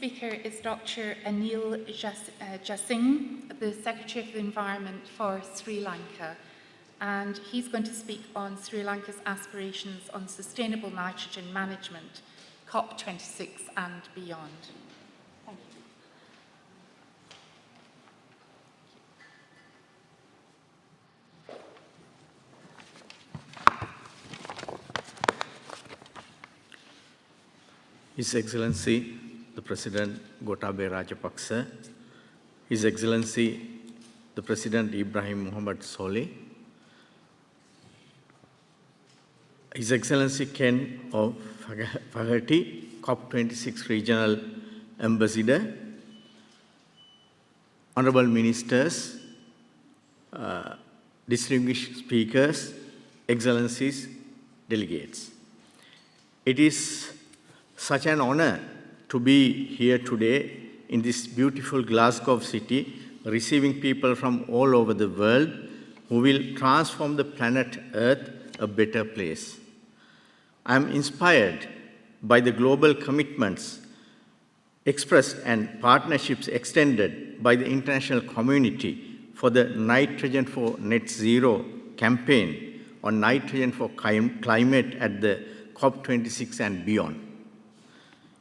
speaker is Dr. Anil Jasingh, the Secretary of the Environment for Sri Lanka, and he's going to speak on Sri Lanka's aspirations on sustainable nitrogen management, COP26 and beyond. Thank you. His Excellency, the President Gotabaya Rajapaksa, His Excellency, the President Ibrahim Muhammad Solih, His Excellency Ken O'Flaherty, COP26 Regional Ambassador, Honorable Ministers, distinguished speakers, Excellencies, delegates. It is such an honor to be here today in this beautiful Glasgow city, receiving people from all over the world who will transform the planet Earth a better place. I am inspired by the global commitments expressed and partnerships extended by the international community for the Nitrogen for Net Zero campaign on nitrogen for climate at the COP26 and beyond.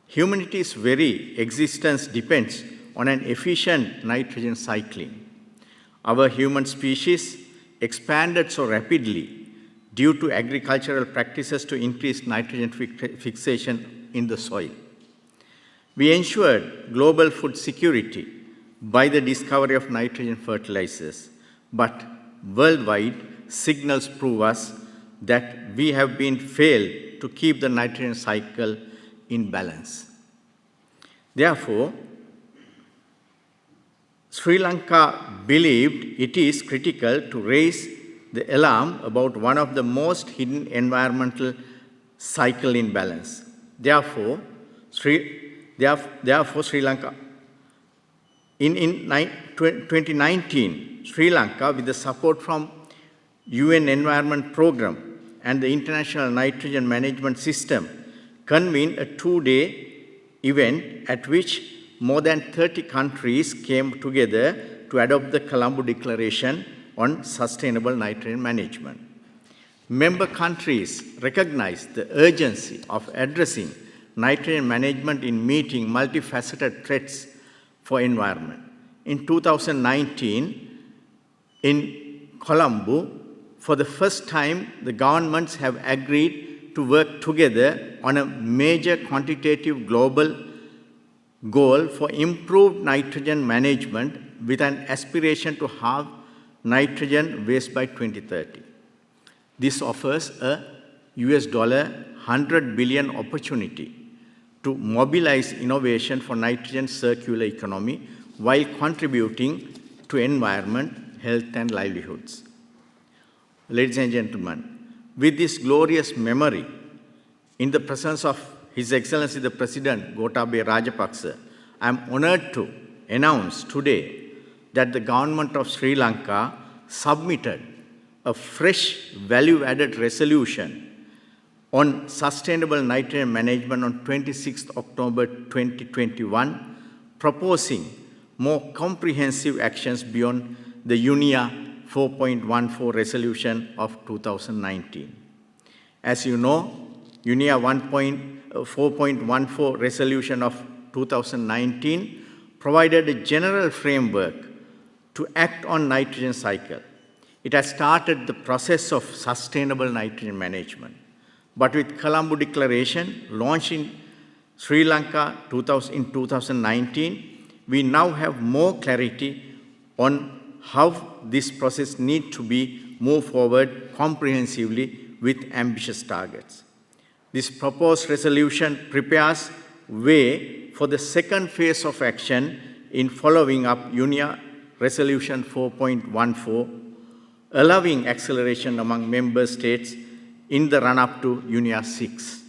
Humanity's very existence depends on an efficient nitrogen cycling. Our human species expanded so rapidly due to agricultural practices to increase nitrogen fixation in the soil. We ensured global food security by the discovery of nitrogen fertilizers, but worldwide signals prove us that we have been failed to keep the nitrogen cycle in balance. Therefore, Sri Lanka believed it is critical to raise the alarm about one of the most hidden environmental cycle imbalance. Therefore, Sri Lanka, in 2019, Sri Lanka, with the support from UN Environment Programme and the International Nitrogen Management System, convened a two-day event at which more than 30 countries came together to adopt the Colombo Declaration on Sustainable Nitrogen Management. Member countries recognized the urgency of addressing nitrogen management in meeting multifaceted threats for environment. In 2019, in Colombo, for the first time, the governments have agreed to work together on a major quantitative global goal for improved nitrogen management with an aspiration to halve nitrogen waste by 2030. This offers a $100 billion opportunity to mobilize innovation for nitrogen circular economy while contributing to environment, health, and livelihoods. Ladies and gentlemen, with this glorious memory, in the presence of His Excellency the President Gotabaya Rajapaksa, I am honored to announce today that the government of Sri Lanka submitted a fresh value-added resolution on sustainable nitrogen management on 26th October 2021, proposing more comprehensive actions beyond the UNIA 4.14 resolution of 2019. As you know, UNIA 4.14 resolution of 2019 provided a general framework to act on nitrogen cycle. It has started the process of sustainable nitrogen management. But with Colombo Declaration launched in Sri Lanka in 2019, we now have more clarity on how this process needs to be moved forward comprehensively with ambitious targets. This proposed resolution prepares way for the second phase of action in following up UNIA Resolution 4.14, allowing acceleration among member states in the run-up to UNIA 6.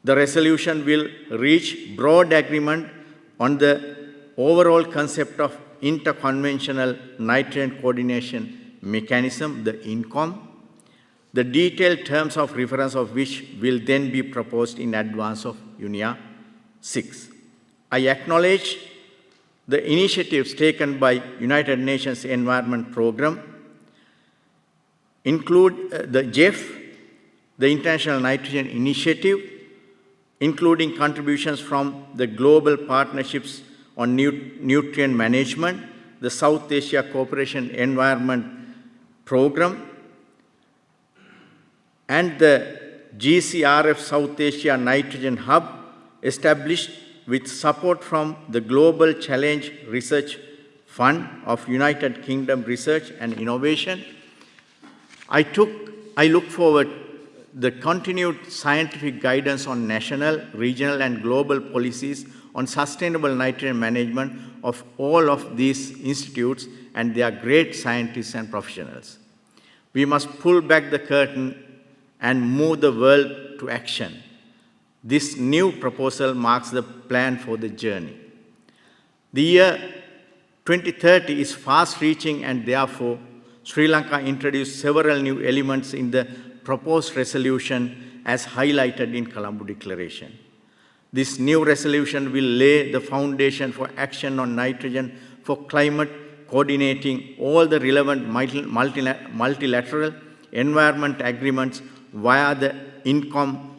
The resolution will reach broad agreement on the overall concept of interconventional nitrogen coordination mechanism, the INCOM, the detailed terms of reference of which will then be proposed in advance of UNIA 6. I acknowledge the initiatives taken by United Nations Environment Programme, include the GEF, the International Nitrogen Initiative, including contributions from the Global Partnerships on Nutrient Management, the South Asia Cooperation Environment Programme, and the GCRF South Asia Nitrogen Hub, established with support from the Global Challenge Research Fund of United Kingdom Research and Innovation. I look forward the continued scientific guidance on national, regional, and global policies on sustainable nitrogen management of all of these institutes and their great scientists and professionals. We must pull back the curtain and move the world to action. This new proposal marks the plan for the journey. The year 2030 is fast-reaching, and therefore Sri Lanka introduced several new elements in the proposed resolution as highlighted in Colombo Declaration. This new resolution will lay the foundation for action on nitrogen for climate, coordinating all the relevant multilateral environment agreements via the INCOM,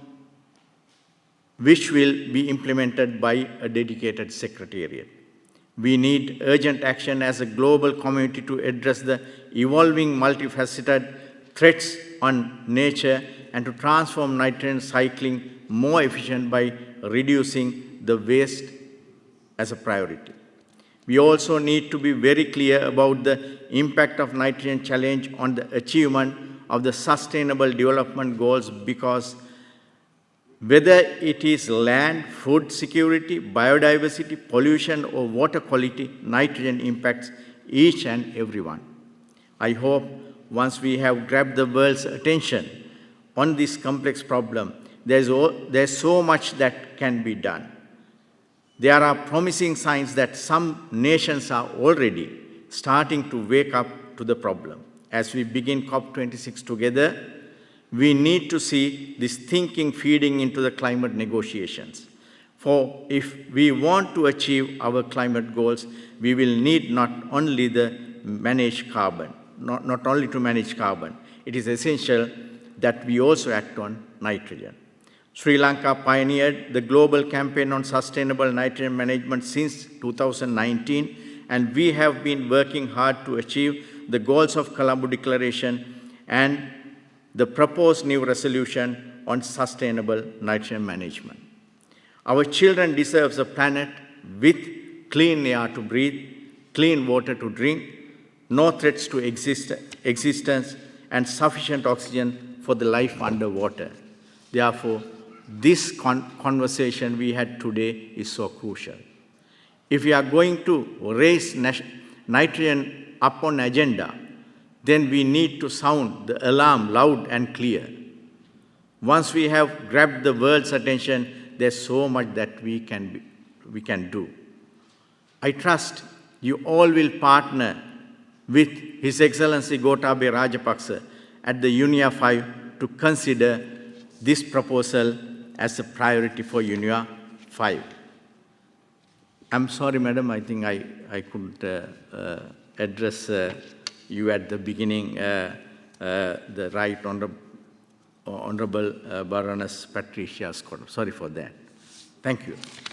which will be implemented by a dedicated secretariat. We need urgent action as a global community to address the evolving multifaceted threats on nature and to transform nitrogen cycling more efficient by reducing the waste as a priority. We also need to be very clear about the impact of nitrogen challenge on the achievement of the Sustainable Development Goals, because whether it is land, food security, biodiversity, pollution, or water quality, nitrogen impacts each and everyone. I hope once we have grabbed the world's attention on this complex problem, there's so much that can be done. There are promising signs that some nations are already starting to wake up to the problem. As we begin COP26 together, we need to see this thinking feeding into the climate negotiations. For if we want to achieve our climate goals, we will need not only to manage carbon. It is essential that we also act on nitrogen. Sri Lanka pioneered the global campaign on sustainable nitrogen management since 2019, and we have been working hard to achieve the goals of Colombo Declaration and the proposed new resolution on sustainable nitrogen management. Our children deserve a planet with clean air to breathe, clean water to drink, no threats to existence, and sufficient oxygen for the life underwater. Therefore, this conversation we had today is so crucial. If we are going to raise nitrogen up on agenda, then we need to sound the alarm loud and clear. Once we have grabbed the world's attention, there's so much that we can do. I trust you all will partner with His Excellency Gotabaya Rajapaksa at the UNIA 5 to consider this proposal as a priority for UNIA 5. I'm sorry, madam, I think I couldn't address you at the beginning, the Right Honorable Baroness Patricia Scott. Sorry for that. Thank you.